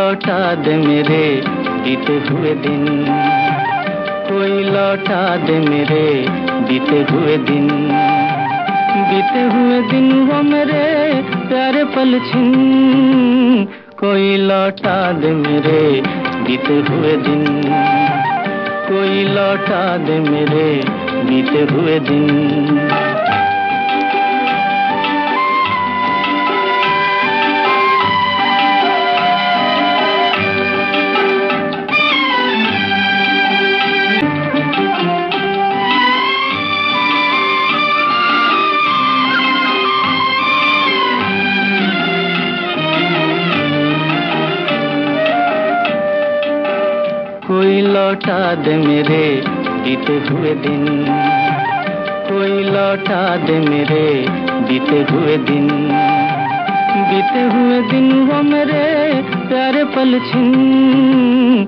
लौटा दे मेरे बीते हुए दिन, कोई लौटा दे मेरे बीते हुए दिन। बीते हुए दिन वो मेरे प्यारे पल छिन, कोई लौटा दे मेरे बीते हुए दिन, कोई लौटा दे मेरे बीते हुए दिन। कोई लौटा दे मेरे बीते हुए दिन, कोई लौटा दे मेरे बीते हुए दिन। बीते हुए दिन वो मेरे प्यारे पल छिन,